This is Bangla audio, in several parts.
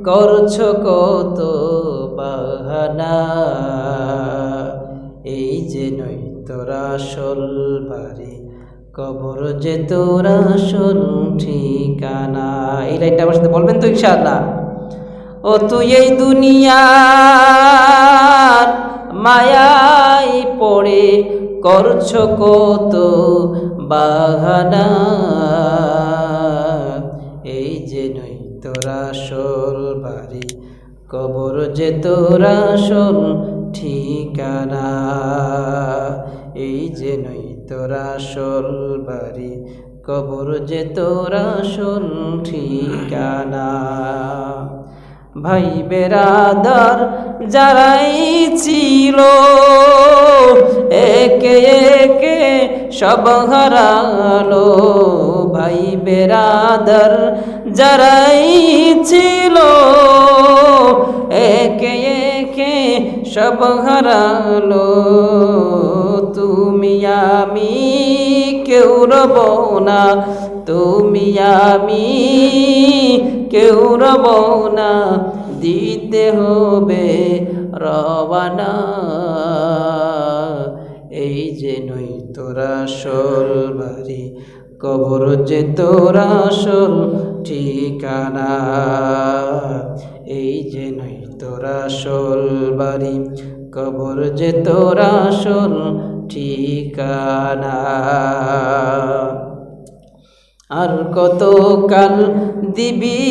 করছো কত বাহানা, এই যে নই তোরা আসল বাড়ি, কবর যে তোরা আসল ঠিকানা। এই লাইনটা আমার সাথে বলবেন তো ইনশাআল্লাহ? ও তুই এই দুনিয়ার মায়ায় পড়ে করছো কত বাহানা, এই যে নই তোরা আসল বাড়ি, কবর যে তোরা আসল ঠিকানা, এই যে নই তোরা আসল বাড়ি, কবর যে তোরা আসল ঠিকানা। ভাই বেরাদার যারাই ছিল একে একে সব হারালো, ভাই বেরাদার যারাই ছিল একে একে সব হারালো, তুমি আমি কেউ রব না, তুমি আমি কেউ রব না, দিতে হবে রওয়ানা, এই যে নই তোরা আসল বাড়ি, কবর যে তোরা আসল ঠিকানা, এই যে নই তোরা আসল বাড়ি, কবর যে তোরা আসল ঠিকানা। আর কত কাল দিবি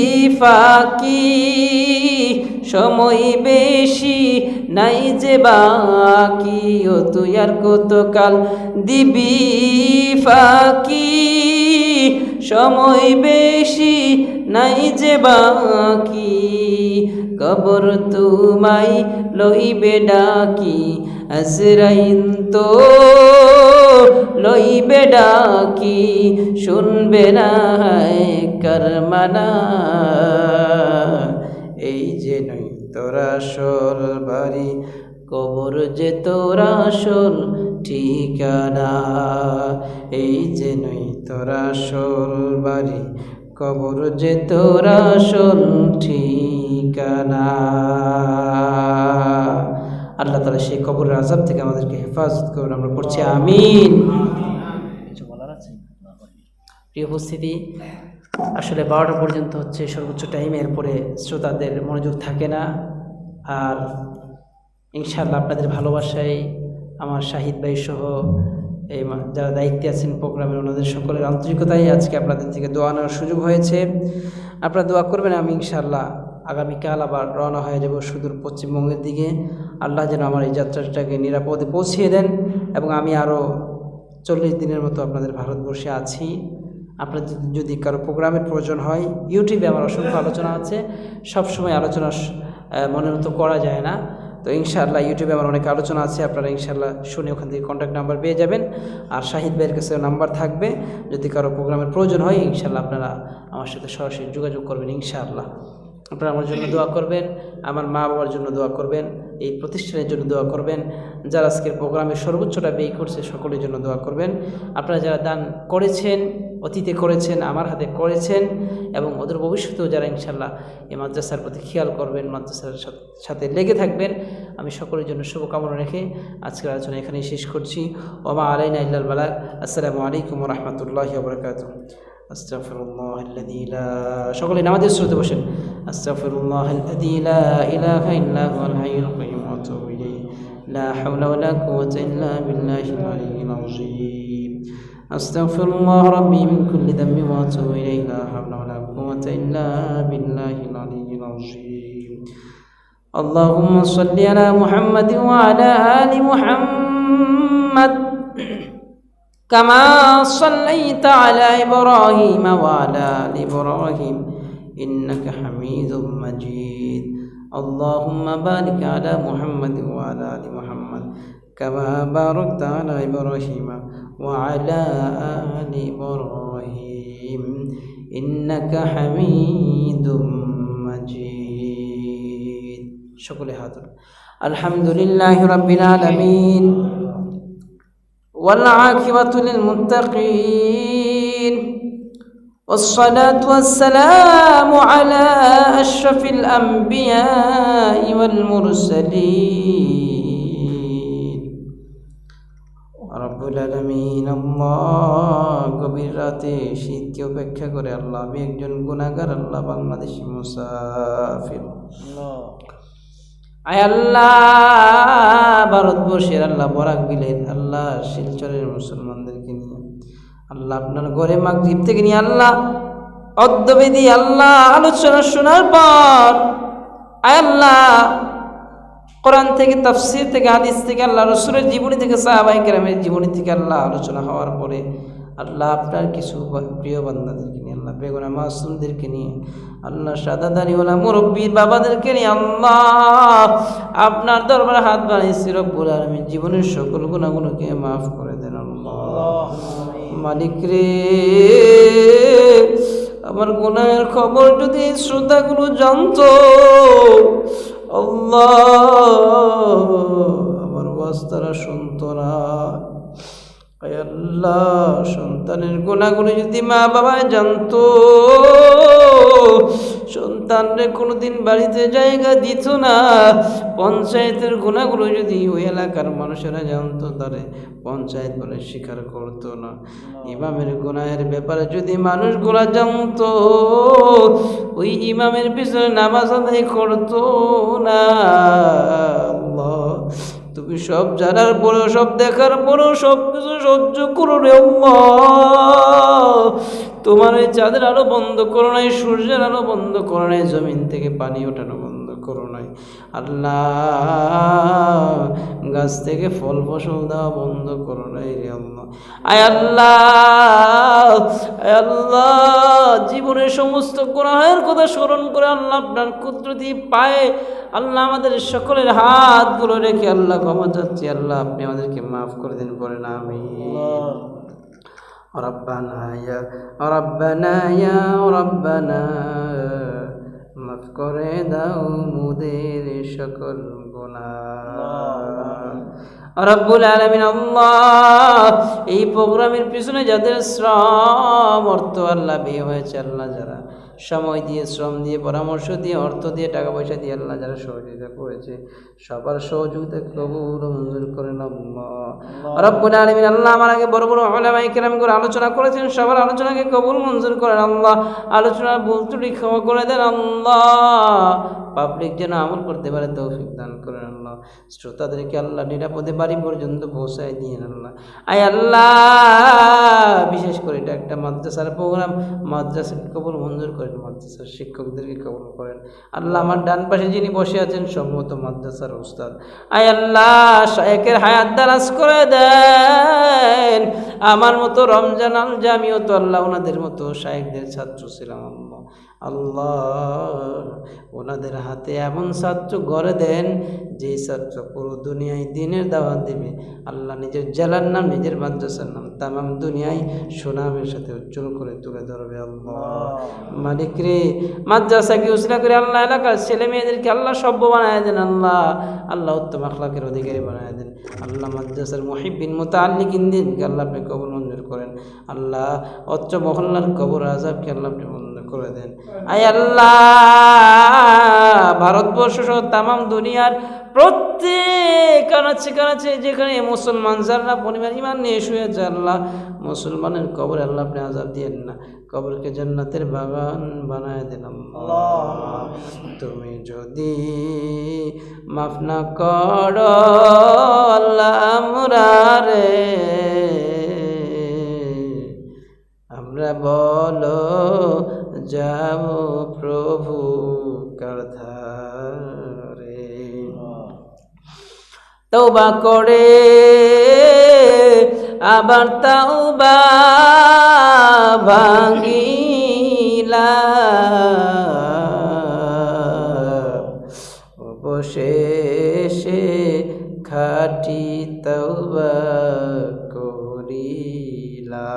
ফাঁকি, সময় বেশি নাই যে বাকি, ও তুই আর কত কাল দিবি ফাঁকি, সময় বেশি নাই যে বাকি, কবর তোমায় লইবে ডাকি, আজরাইল তো লইবে ডাকি, শুনবে না কারমানা, এই যে নই তোরা আসল বাড়ি, কবর যে তোরা আসল ঠিকানা, এই যে নই তোরা আসল বাড়ি, কবর যে তোরা আসল ঠিকানা। আল্লাহ তাআলা সেই কবরের আযাব থেকে আমাদেরকে হেফাজত করুন, আমরা পড়ছি আমিন। কিছু বলার আছে? প্রিয় উপস্থিতি, আসলে 12টা পর্যন্ত হচ্ছে সর্বোচ্চ টাইম, এরপরে শ্রোতাদের মনোযোগ থাকে না। আর ইনশাআল্লাহ আপনাদের ভালোবাসায় আমার শাহিদ ভাই সহ এই যারা দায়িত্বে আছেন প্রোগ্রামের, ওনাদের সকলের আন্তরিকতায় আজকে আপনাদের থেকে দোয়া নেওয়ার সুযোগ হয়েছে। আপনারা দোয়া করবেন, আমি ইনশাআল্লাহ আগামীকাল আবার রওনা হয়ে যাব সুদূর পশ্চিমবঙ্গের দিকে। আল্লাহ যেন আমার এই যাত্রাটাকে নিরাপদে পৌঁছিয়ে দেন, এবং আমি আরও 40 দিনের মতো আপনাদের ভারতবর্ষে আছি। আপনাদের যদি কারো প্রোগ্রামের প্রয়োজন হয়, ইউটিউবে আমার অসংখ্য আলোচনা আছে, সবসময় আলোচনা মনের মতো করা যায় না, তো ইনশাআল্লাহ ইউটিউবে আমার অনেক আলোচনা আছে, আপনারা ইনশাআল্লাহ শুনে ওখান থেকে কন্ট্যাক্ট নাম্বার পেয়ে যাবেন। আর শাহিদ ভাইয়ের কাছে নাম্বার থাকবে, যদি কারো প্রোগ্রামের প্রয়োজন হয় ইনশাআল্লাহ আপনারা আমার সাথে সরাসরি যোগাযোগ করবেন। ইনশাআল্লাহ আপনারা আমার জন্য দোয়া করবেন, আমার মা বাবার জন্য দোয়া করবেন, এই প্রতিষ্ঠানের জন্য দোয়া করবেন, যারা আজকের প্রোগ্রামে সর্বোচ্চটা ব্যয় করছে সকলের জন্য দোয়া করবেন। আপনারা যারা দান করেছেন, অতীতে করেছেন, আমার হাতে করেছেন, এবং ওদের ভবিষ্যতেও যারা ইনশাআল্লাহ এই মাদ্রাসার প্রতি খেয়াল করবেন, মাদ্রাসার সাথে লেগে থাকবেন, আমি সকলের জন্য শুভকামনা রেখে আজকের আলোচনা এখানেই শেষ করছি। ওমা আলাইনা ইল্লাল বালাগ। আসসালামু আলাইকুম ওয়া রাহমাতুল্লাহি ওয়া বারাকাতুহু। আস্তাগফিরুল্লাহাল্লাযী লা, সকলে নামাজের শুরুতে বসেন। আস্তাগফিরুল্লাহাল্লাযী লা ইলাহা ইল্লা হুয়াল হাইয়ুল কাইয়্যুম ওয়া আতুবু ইলাইহি, লা হাওলা ওয়া লা কুওয়াতা ইল্লা বিল্লাহিল আলিয়্যিল আযীম। আস্তাগফিরুল্লাহ রাব্বী মিন কুল্লি যামবিন ওয়া আতুবু ইলাইহি, লা হাওলা ওয়া লা কুওয়াতা ইল্লা বিল্লাহিল আলিয়্যিল আযীম। আল্লাহুম্মা সাল্লি আলা মুহাম্মাদিন ওয়া আলা আলি মুহাম্মাদ কামা সাল্লাইতা আলা ইব্রাহিম ওয়া আলা আলি ইব্রাহিম ইন্নাকা হামিদুম মাজিদ। আল্লাহুম্মা বারিক আলা মুহাম্মাদিন ওয়া আলা আলি মুহাম্মাদ কামা বারাকতা আলা ইব্রাহিম ওয়া আলা আলি ইব্রাহিম ইন্নাকা হামিদুম মাজিদ। সকলে হাত তুলুন। আলহামদুলিল্লাহি রাব্বিল আলামিন ওয়াল আকিবাতু লিল মুত্তাকিন والصلاة والسلام على أشرف الأنبياء والمرسلين রব্বুল আলামিন। আল্লাহ গভীর রাতে শীতকে উপেক্ষা করে আল্লাহ আমি একজন গুনাহগার আল্লাহ বাংলাদেশি মুসাফির আয় আল্লাহ ভারতবর্ষের আল্লাহ বরাক বিলের আল্লাহ শিলচরের মুসলমানদেরকে নিয়ে আল্লাহ আপনার ঘরে মাগরিব থেকে নিয়ে আল্লাহ অদ্যবিধি আল্লাহ আলোচনা শোনার পর আয় আল্লাহ কোরআন থেকে তাফসীর থেকে হাদিস থেকে আল্লাহ রাসূলের জীবনী থেকে সাহাবায়ে কেরামের জীবনী থেকে আল্লাহ আলোচনা হওয়ার পরে আল্লাহ আপনার কিছু প্রিয় বান্দাদেরকে নিয়ে আল্লাহ বেগুনা মাসুমদেরকে নিয়ে আল্লাহ সাদাদারিওয়ালা মুরব্বী বাবাদেরকে নিয়ে আল্লাহ আপনার দরবারে হাত বাড়াইছি রব্বুল আলামিন জীবনের সকল গুনাহগুলোকে মাফ করে দেন আল্লাহ মালিক রে। আমার গুনাহের খবর যদি শ্রোতাগুলো জানতো আল্লাহ আমার ওয়াজ তারা শুনতো না। আল্লাহ সন্তানের গুনাহগুলো যদি মা বাবা জানতো সন্তানরে কোনোদিন বাড়িতে জায়গা দিত না। পঞ্চায়েতের গুনাহগুলো যদি ওই এলাকার মানুষেরা জানতো তারে পঞ্চায়েত বলে স্বীকার করতো না। ইমামের গুনাহের ব্যাপারে যদি মানুষগুলা জানতো ওই ইমামের পিছনে নামাজ আদায় করতো না। আল্লাহ তুমি সব জানার পরেও সব দেখার পরেও সব কিছু সহ্য করো রে আল্লাহ। তোমার এই চাঁদের আলো বন্ধ করো নাই, সূর্যের আলো বন্ধ করো নাই, জমিন থেকে পানি ওঠানো বন্ধ করো নাই আল্লাহ। গাছ থেকে ফল ফসল দেওয়া বন্ধ করো নাই রে আল্লাহ। আয় আল্লাহ, আয় আল্লাহ জীবনের সমস্ত গুনাহের কথা স্মরণ করে আল্লাহ আপনার কুদরতি পায়ে আল্লাহ আমাদের সকলের হাতগুলো রেখে আল্লাহ ক্ষমা চাচ্ছি আল্লাহ আপনি আমাদেরকে মাফ করে দিন পড়েন আমিন। রব্বানা ইয়া রব্বানা মাফ করে দাও মোদের সকল গুনাহ। রব্বুল আলামিন আল্লাহ এই প্রোগ্রামের পিছনে যাদের শ্রম অর্থ আল্লাহ ব্যয় হয়েছে আল্লাহ যারা সময় দিয়ে শ্রম দিয়ে পরামর্শ দিয়ে অর্থ দিয়ে টাকা পয়সা দিয়ে আল্লাহ যারা সহযোগিতা করেছে সবার সহযোগিতা কবুল মঞ্জুর করেন আল্লাহ। রব্বুল আলামিন আল্লাহ আমার আগে বড় বড় উলামায়ে কেরাম করে আলোচনা করেছেন সবার আলোচনাকে কবুল মঞ্জুর করেন আল্লাহ। আলোচনার ভুল ত্রুটি ক্ষমা করে দেন আল্লাহ। পাবলিক যেন আমল করতে পারে তৌফিক দান করেন আল্লাহ। শ্রোতাদেরকে আল্লাহ নিরাপদে বাড়ি পর্যন্ত পৌঁছায় দিয়েন আল্লাহ। আয় আল্লাহ বিশেষ করে এটা একটা মাদ্রাসার প্রোগ্রাম, মাদ্রাসার কবুল মঞ্জুর করেন, মাদ্রাসার শিক্ষকদেরকে কবুল করেন আল্লাহ। আমার ডান পাশে যিনি বসে আছেন সম্মত মাদ্রাসার উস্তাদ আয় আল্লাহ শায়েখের হায়াত দারাজ করে দেন। আমার মতো রমজান আল জামিও তো আল্লাহ ওনাদের মতো শায়েখদের ছাত্র ছিলাম আল্লাহ। আল্লাহ ওনাদের হাতে এমন ছাত্র গড়ে দেন যেই ছাত্র পুরো দুনিয়ায় দিনের দাওয়াত দেবে আল্লাহ নিজের জেলার নাম নিজের মাদ্রাসার নাম তামাম দুনিয়ায় সুনামের সাথে উজ্জ্বল করে তুলে ধরবে আল্লাহ। মালিক রে মাদ্রাসাকে উসিলা করে আল্লাহ এলাকার ছেলে মেয়েদেরকে আল্লাহ সভ্য বানায় দেন আল্লাহ। আল্লাহ উত্তম আখলাকের অধিকারী বানায় দেন আল্লাহ। মাদ্রাসার মুহিব্বিন মুতাআল্লিকিনদেরকে আল্লাহ আপনি কবুল মঞ্জুর করেন আল্লাহ। অত্র মহল্লার কবর আযাবকে আল্লাহ আপনি বন্ধ করে দেন আয় আল্লাহ। ভারতবর্ষ সহ তামাম দুনিয়ার প্রত্যেক কানাচে যেখানে মুসলমান যারা পরিবার ইমান নিয়ে শুয়েছে আল্লাহ মুসলমানের কবরে আল্লাহ আপনি আযাব দিয়েন না, কবরকে জান্নাতের বাগান বানায় দেন আল্লাহ। তুমি যদি মাফ না করো আল্লাহ আমরা বলো যাব প্রভু কারধারে। তওবা করে আবার তওবা ভাঙিলা অবশেষে খাঁটি তওবা করিলা।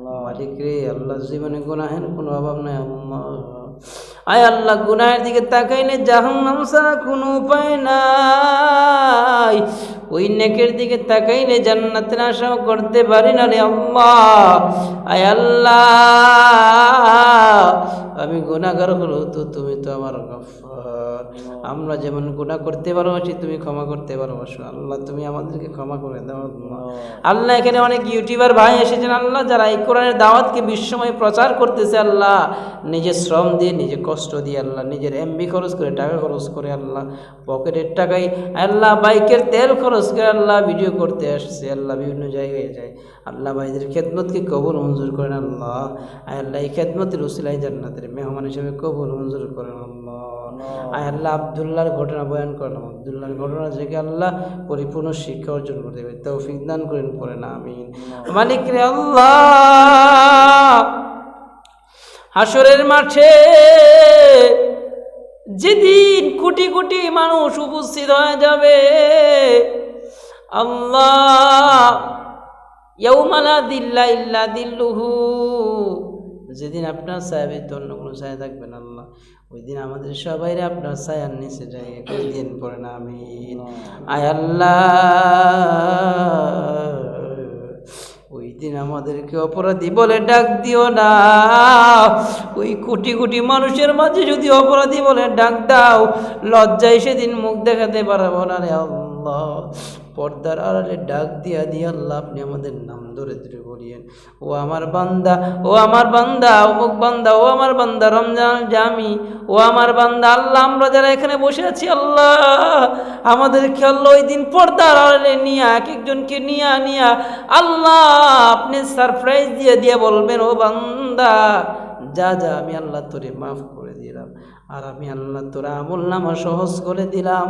মালিক রে আল্লাহ জীবনে গুনাহের কোনো অভাব নাই আল্লাহ। আয় আল্লাহ গুনাহের দিকে তাকাইলে জাহান্নাম ছাড়া কোনো উপায় নাই, ওই নেকের দিকে তাকাইলে জান্নাতের আশাও করতে পারি না রে আল্লাহ। আয় আল্লাহ, আমি গুনাহগার হলো তো তুমি তো আমার গফফার। আমরা যেমন গুনাহ করতে ভালোবাসি তুমি ক্ষমা করতে ভালোবাসো আল্লাহ, তুমি আমাদেরকে ক্ষমা করে দাও আল্লাহ। আল্লাহ, এখানে অনেক ইউটিউবার ভাই এসেছেন আল্লাহ, যারা এই কোরআনের দাওয়াতকে বিশ্বময় প্রচার করতেছে আল্লাহ, নিজের শ্রম দিয়ে, নিজে কষ্ট দিয়ে আল্লাহ, নিজের এমবি খরচ করে, টাকা খরচ করে আল্লাহ, পকেটের টাকায় আল্লাহ, বাইকের তেল খরচ করে আল্লাহ ভিডিও করতে আসছে আল্লাহ, বিভিন্ন জায়গায় যায় আল্লাহ। ভাইদের খেদমতকে কবুল মঞ্জুর করেন আল্লাহ। আল্লাহ, এই খেদমতের উসিলায় জান্নাতের মেহমান হিসেবে কবুল মঞ্জুর করেন আল্লাহ। আল্লাহ, আব্দুল্লাহর ঘটনা বয়ান করলাম, আব্দুল্লাহর ঘটনা থেকে আল্লাহ পরিপূর্ণ শিক্ষা অর্জন করতে হবে, তৌফিক দান করেন, পড়েন আমিন। মালিক রে আল্লাহ, হাসরের মাঠে যেদিন কোটি কোটি মানুষ উপস্থিত হয়ে যাবে আল্লাহ, ইয়াউমা লা দিল্লা ইল্লা দিল্লুহু, যেদিন আপনার ছায়ার অন্য কোনো ছায়া থাকবে না আল্লাহ, ওই দিন আমাদের সবাইরে আপনার ছায়ার নিচে যায় দিন পড়ে না আমিন। আয় আল্লাহ, ওই দিন আমাদেরকে অপরাধী বলে ডাক দিও না, ওই কোটি কোটি মানুষের মাঝে যদি অপরাধী বলে ডাক দাও, লজ্জায় সেদিন মুখ দেখাতে পারবো না রে আল্লাহ। পর্দার আড়ালে ডাক দিয়া দিয়ে আল্লাহ আপনি আমাদের নাম ধরে ধরে বলিয়েন, ও আমার বান্দা, ও আমার বান্দা, অমুক বান্দা, ও আমার বান্দা রমজান জামি, ও আমার বান্দা। আল্লাহ, আমরা যারা এখানে বসে আছি আল্লাহ, আমাদেরকে আল্লাহ ওই দিন পর্দার আড়ালে নিয়ে এক একজনকে নিয়া আল্লাহ আপনি সারপ্রাইজ দিয়ে দিয়ে বলবেন, ও বান্দা যা যা, আমি আল্লাহ তোরে মাফ করে দিলাম, আর আমি আল্লাহ তোরা আমল নামা সহজ করে দিলাম,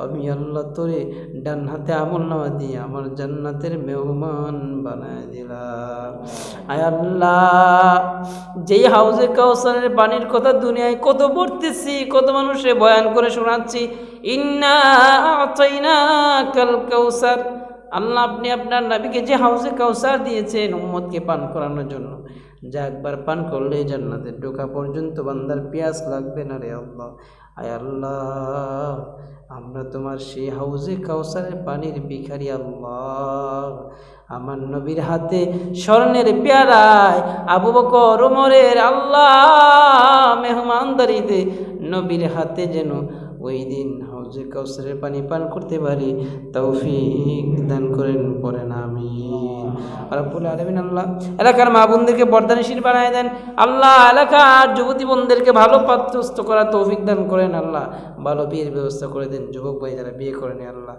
আমি আল্লাহ তোরে ডান হাতে আমল নামা দিয়ে আমার জান্নাতের মেহমান বানায় দিলাম। আয় আল্লাহ, যেই হাউজে কাউসারের পানির কথা দুনিয়ায় কত পড়তেছি, কত মানুষে বয়ান করে শোনাচ্ছি, ইন্না আতাইনাকাল কাউসার, আল্লাহ আপনি আপনার নবীকে যে হাউজে কাউসার দিয়েছেন উম্মতকে পান করানোর জন্য, যা একবার পান করলে জান্নাতে ঢোকা পর্যন্ত বান্দার পিয়াস লাগবে না রে আল্লাহ। আয় আল্লাহ, আমরা তোমার সেই হাউজে কাউসারের পানির ভিখারি আল্লাহ। আমার নবীর হাতে স্বর্ণের পেয়ালায় আবু বকর ওমরের আল্লাহ মেহমানদারিতে নবীর হাতে যেন ওই দিন হাউজে কাউসারের পানি পান করতে পারি, তৌফিক দান করেন, পড়েন আমিন। রব্বুল আলামিন আল্লাহ, এলাকার মা বোনদেরকে বরদানশীল বানায় দেন আল্লাহ, এলাকার যুবতী বোনদেরকে ভালো পাত্রস্থ করা তৌফিক দান করেন আল্লাহ, ভালো বিয়ের ব্যবস্থা করে দেন, যুবক ভাই যারা বিয়ে করেন আল্লাহ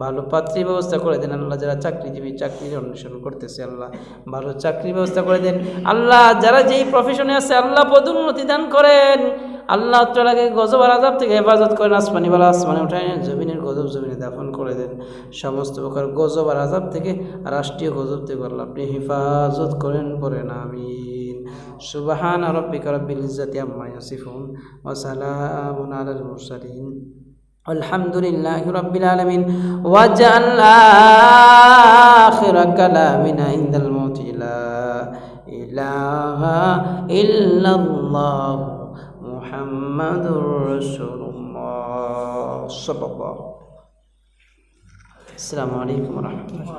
ভালো পাত্রীর ব্যবস্থা করে দেন আল্লাহ, যারা চাকরিজীবী চাকরির অন্বেষণ করতেছে আল্লাহ ভালো চাকরির ব্যবস্থা করে দেন আল্লাহ, যারা যেই প্রফেশনে আছে আল্লাহ পদোন্নতি দান করেন আল্লাহ, তাআলাকে গজব আর আযাব থেকে হেফাজত করেন, আসমানি বালা আসমানে উঠায় নেন, জমিনের গজব জমিনে দাফন করে দেন, সমস্ত প্রকার গজব আর আযাব থেকে, রাষ্ট্রীয় গজব থেকে আল্লাহ আপনি হেফাজত করেন, পড়েন আমিন। সুবহান রাব্বিকা রাব্বিল ইজ্জাতি আম্মা ইয়াসিফুন ওয়া সালামুন আলাল মুরসালিন আলহামদুলিল্লাহি রাব্বিল আলামিন। ওয়া জাআল আখিরা কালামিনা ইনদাল মাউতি লা ইলাহা ইল্লাল্লাহ মুহাম্মাদুর রাসূলুল্লাহ সাল্লাল্লাহু আলাইহি ওয়া সাল্লাম। আসসালামু আলাইকুম ওয়া রাহমাতুল্লাহ।